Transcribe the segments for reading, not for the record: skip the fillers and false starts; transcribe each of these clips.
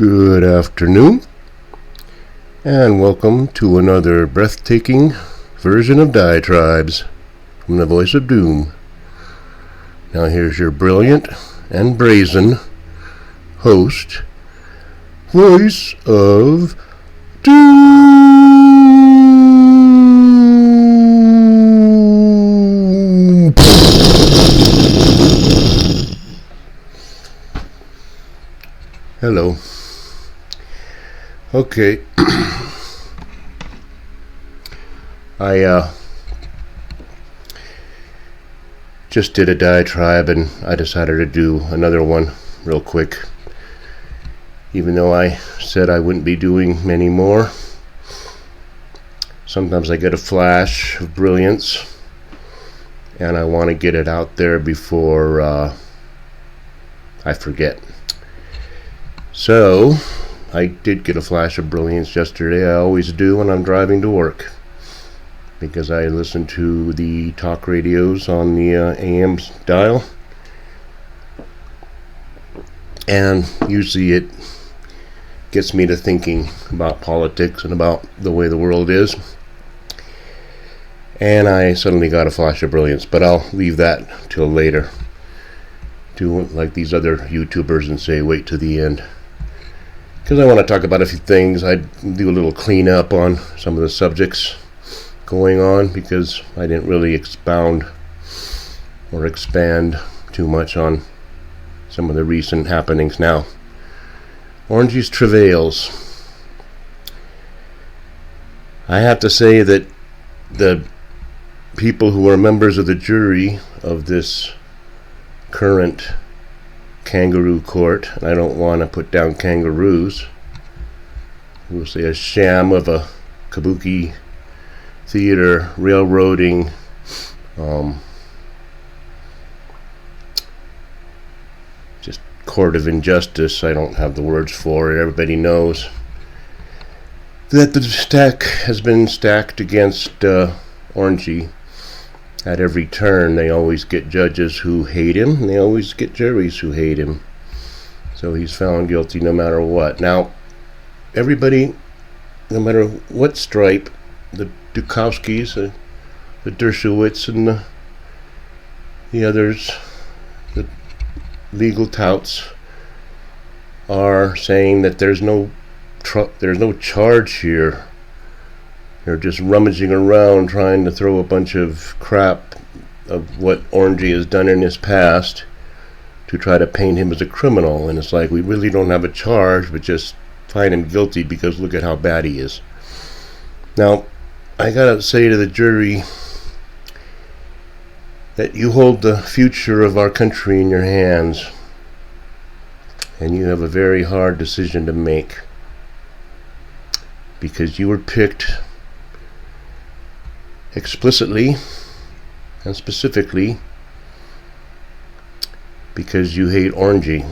Good afternoon, and welcome to another breathtaking version of Diatribes from the Voice of Doom. Now here's your brilliant and brazen host, Voice of Doom. Hello. Okay. I just did a diatribe and I decided to do another one real quick. Even though I said I wouldn't be doing many more. Sometimes I get a flash of brilliance and I want to get it out there before I forget. So I did get a flash of brilliance yesterday. I always do when I'm driving to work, because I listen to the talk radios on the AM dial, and usually it gets me to thinking about politics and about the way the world is, and I suddenly got a flash of brilliance. But I'll leave that till later, do like these other YouTubers and say wait to the end, because I want to talk about a few things. I do a little cleanup on some of the subjects going on, because I didn't really expound or expand too much on some of the recent happenings. Now, Orangey's travails. I have to say that the people who are members of the jury of this current kangaroo court, and I don't want to put down kangaroos, we'll say a sham of a kabuki theater, railroading, just court of injustice. I don't have the words for it. Everybody knows that the stack has been stacked against Orangey at every turn. They always get judges who hate him, and they always get juries who hate him. So he's found guilty no matter what. Now, everybody, no matter what stripe, the Dukowskis, the Dershowitz, and the others, the legal touts, are saying that there's no charge here. They're just rummaging around trying to throw a bunch of crap of what Orangey has done in his past to try to paint him as a criminal. And it's like, we really don't have a charge, but just find him guilty because look at how bad he is. Now, I gotta say to the jury that you hold the future of our country in your hands, and you have a very hard decision to make, because you were picked explicitly and specifically because you hate Orangey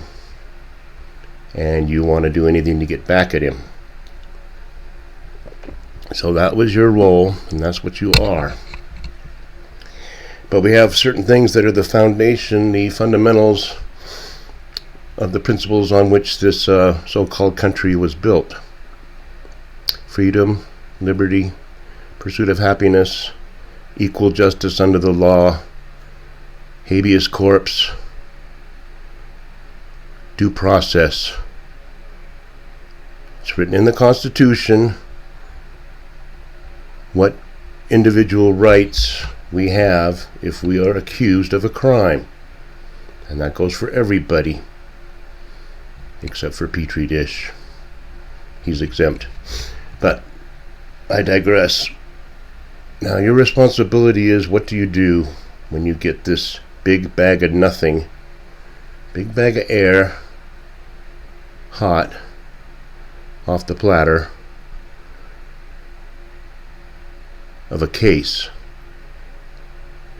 and you want to do anything to get back at him. So that was your role, and that's what you are. But we have certain things that are the foundation, the fundamentals of the principles on which this so-called country was built. Freedom, liberty, pursuit of happiness, equal justice under the law, habeas corpus, due process. It's written in the Constitution what individual rights we have if we are accused of a crime. And that goes for everybody, except for Petri Dish. He's exempt. But I digress. Now, your responsibility is, what do you do when you get this big bag of nothing, big bag of air, hot, off the platter of a case,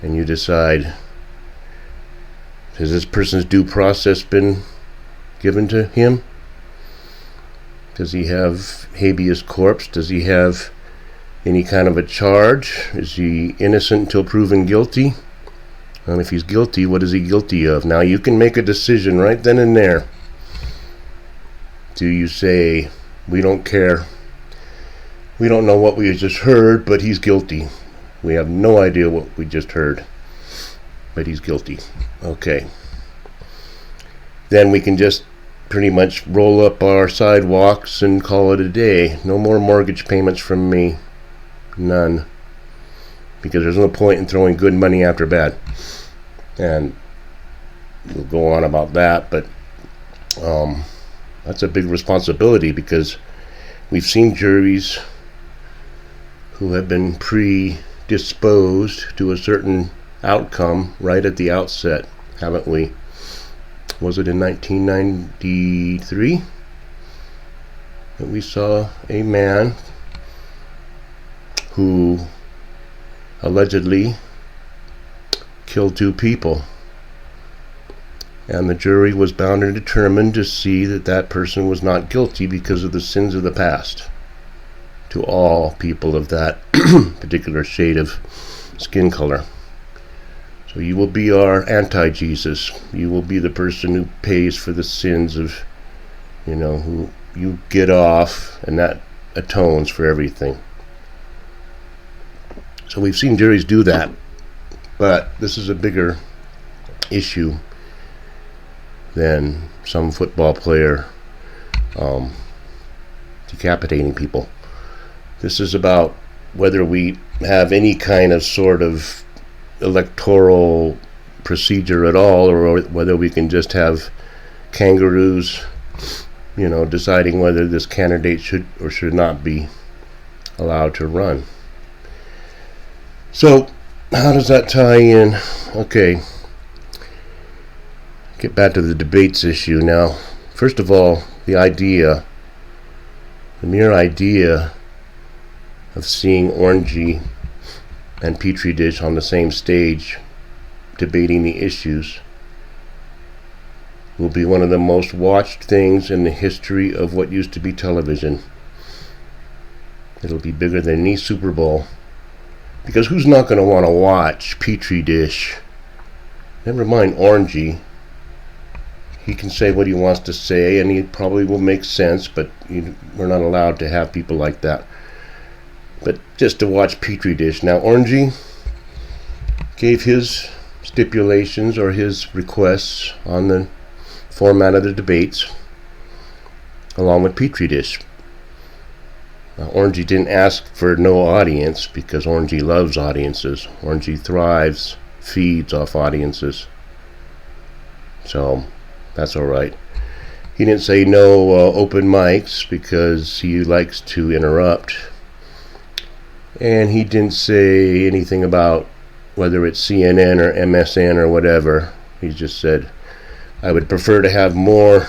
and you decide, has this person's due process been given to him? Does he have habeas corpus? Does he have any kind of a charge? Is he innocent until proven guilty? And if he's guilty, what is he guilty of? Now you can make a decision right then and there do you say, we don't care, we don't know what we just heard, but he's guilty. We have no idea what we just heard, but he's guilty. Okay. Then we can just pretty much roll up our sidewalks and call it a day. No more mortgage payments from me. None. Because there's no point in throwing good money after bad. And we'll go on about that, but that's a big responsibility, because we've seen juries who have been predisposed to a certain outcome right at the outset, haven't we? Was it in 1993 that we saw a man who allegedly killed 2 people, and the jury was bound and determined to see that that person was not guilty because of the sins of the past to all people of that particular shade of skin color. So you will be our anti-Jesus. You will be the person who pays for the sins of, who you get off, and that atones for everything. So we've seen juries do that, but this is a bigger issue than some football player decapitating people. This is about whether we have any kind of sort of electoral procedure at all, or whether we can just have kangaroos, deciding whether this candidate should or should not be allowed to run. So, how does that tie in? Okay, get back to the debates issue now. First of all, the mere idea of seeing Orangey and Petri Dish on the same stage debating the issues will be one of the most watched things in the history of what used to be television. It'll be bigger than any Super Bowl, because who's not going to want to watch Petri Dish? Never mind Orangey. He can say what he wants to say, and he probably will make sense, but we're not allowed to have people like that. But just to watch Petri Dish. Now, Orangey gave his stipulations or his requests on the format of the debates, along with Petri Dish. Now, Orangey didn't ask for no audience, because Orangey loves audiences. Orangey thrives, feeds off audiences. So, that's alright. He didn't say no open mics, because he likes to interrupt. And he didn't say anything about whether it's CNN or MSN or whatever. He just said, I would prefer to have more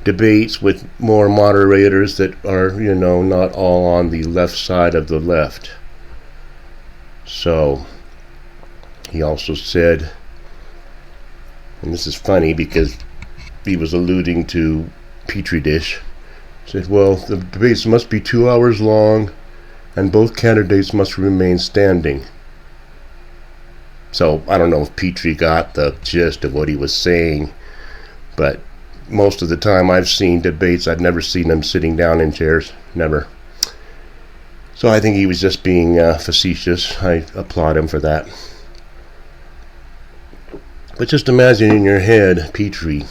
debates with more moderators that are, not all on the left side of the left. So, he also said, and this is funny because he was alluding to Petri Dish, said, well, the debates must be 2 hours long, and both candidates must remain standing. So, I don't know if Petri got the gist of what he was saying, but most of the time I've seen debates, I've never seen them sitting down in chairs. Never. So I think he was just being facetious. I applaud him for that. But just imagine in your head Petri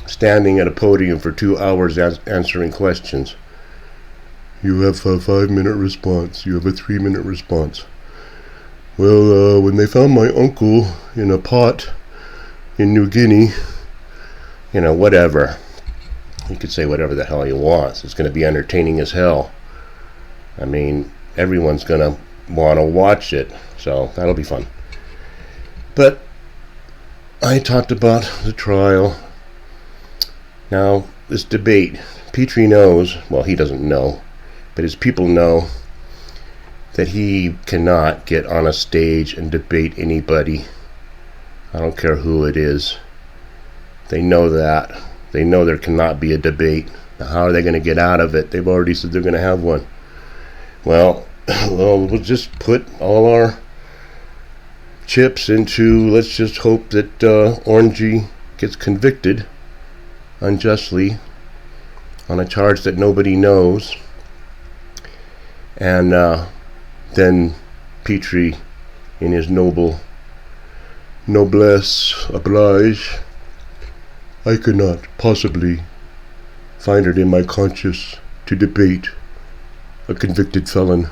standing at a podium for 2 hours answering questions. You have a 5-minute response. You have a 3-minute response. Well, when they found my uncle in a pot in New Guinea, whatever. He could say whatever the hell he wants. It's going to be entertaining as hell. I mean, everyone's going to want to watch it, so that'll be fun. But I talked about the trial. Now, this debate, Petri knows, well, he doesn't know, but his people know that he cannot get on a stage and debate anybody. I don't care who it is. They know that. They know there cannot be a debate. Now, how are they going to get out of it? They've already said they're going to have one. Well, we'll just put all our chips into, let's just hope that Orangey gets convicted unjustly on a charge that nobody knows. And then Petrie, in his noblesse oblige, I could not possibly find it in my conscience to debate a convicted felon.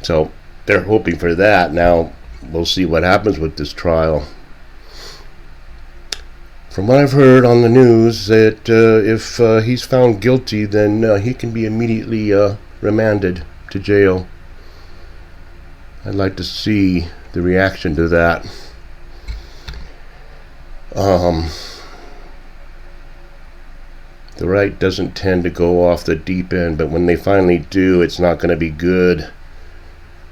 So they're hoping for that. Now we'll see what happens with this trial. From what I've heard on the news, that if he's found guilty, then he can be immediately remanded to jail. I'd like to see the reaction to that. The right doesn't tend to go off the deep end, but when they finally do, it's not going to be good.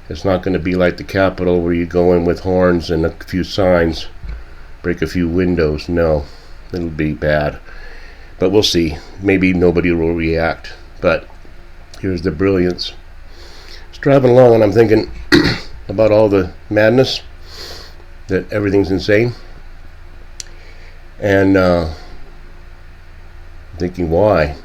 It's not going to be like the Capitol where you go in with horns and a few signs, break a few windows. No, it'll be bad. But we'll see. Maybe nobody will react. But here's the brilliance. I was driving along and I'm thinking about all the madness, that everything's insane. And thinking why.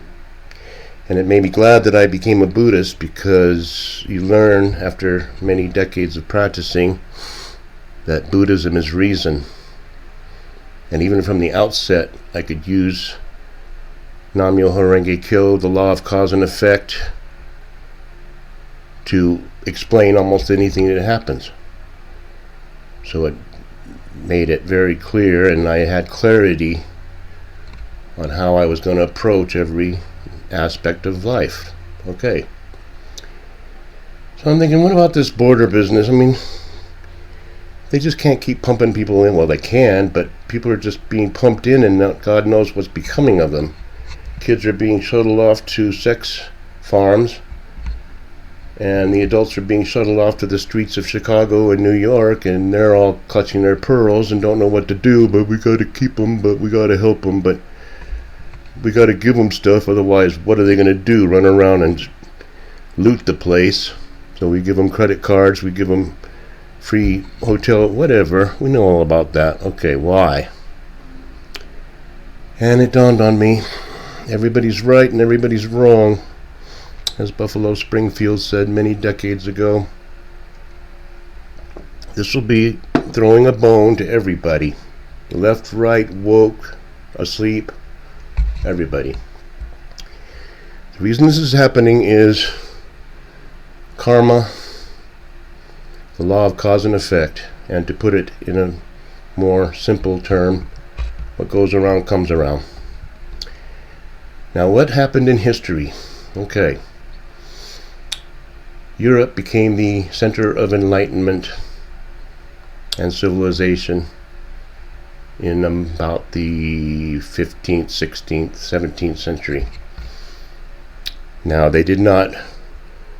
And it made me glad that I became a Buddhist, because you learn after many decades of practicing that Buddhism is reason. And even from the outset, I could use Nam-myoho Renge Kyo, the law of cause and effect, to explain almost anything that happens. So it made it very clear, and I had clarity on how I was going to approach every aspect of life. Okay. So I'm thinking, what about this border business? I mean, they just can't keep pumping people in. Well, they can, but people are just being pumped in, and God knows what's becoming of them. Kids are being shuttled off to sex farms, and the adults are being shuttled off to the streets of Chicago and New York, and they're all clutching their pearls and don't know what to do. But we got to keep them, but we got to help them, but we got to give them stuff. Otherwise, what are they going to do? Run around and loot the place? So we give them credit cards, we give them free hotel, whatever. We know all about that. Okay, why? And it dawned on me, everybody's right and everybody's wrong, as Buffalo Springfield said many decades ago. This will be throwing a bone to everybody. Left, right, woke, asleep, everybody. The reason this is happening is karma, the law of cause and effect, and to put it in a more simple term, what goes around comes around. Now, what happened in history? Okay. Europe became the center of enlightenment and civilization in about the 15th, 16th, 17th century. Now, they did not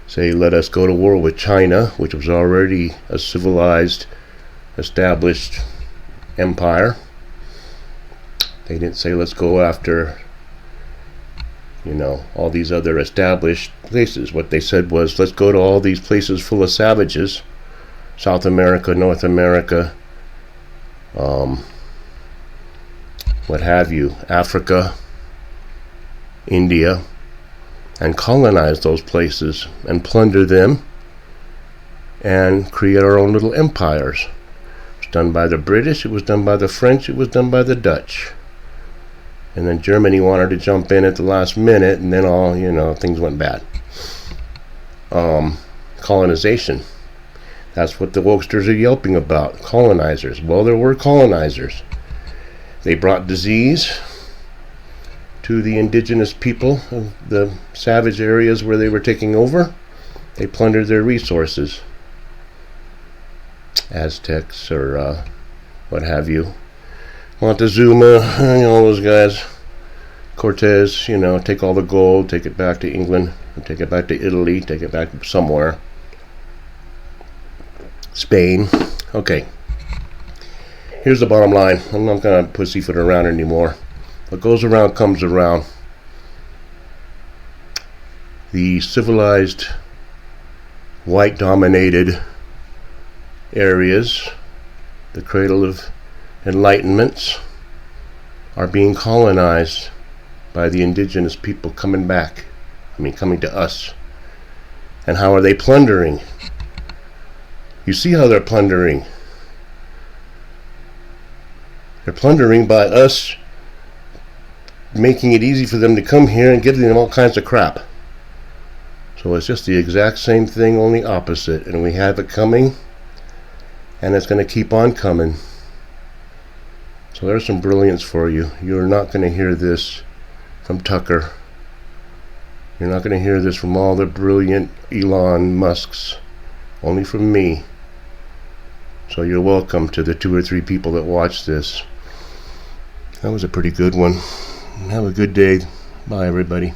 say, let us go to war with China, which was already a civilized, established empire. They didn't say, let's go after, all these other established places. What they said was, let's go to all these places full of savages, South America, North America, what have you, Africa, India, and colonize those places and plunder them and create our own little empires. It was done by the British, it was done by the French, it was done by the Dutch. And then Germany wanted to jump in at the last minute, and then all, things went bad. Colonization. That's what the wokesters are yelping about. Colonizers. Well, there were colonizers. They brought disease to the indigenous people of the savage areas where they were taking over. They plundered their resources. Aztecs or what have you. Montezuma, all those guys. Cortez, take all the gold, take it back to England, take it back to Italy, take it back somewhere. Spain. Okay. Here's the bottom line. I'm not going to pussyfoot around anymore. What goes around comes around. The civilized, white-dominated areas, the cradle of enlightenments, are being colonized by the indigenous people coming back. Coming to us. And how are they plundering? You see how they're plundering. They're plundering by us making it easy for them to come here and giving them all kinds of crap. So it's just the exact same thing, only opposite. And we have it coming, and it's going to keep on coming. So there's some brilliance for you. You're not going to hear this from Tucker. You're not going to hear this from all the brilliant Elon Musks. Only from me. So you're welcome to the 2 or 3 people that watch this. That was a pretty good one. Have a good day. Bye, everybody.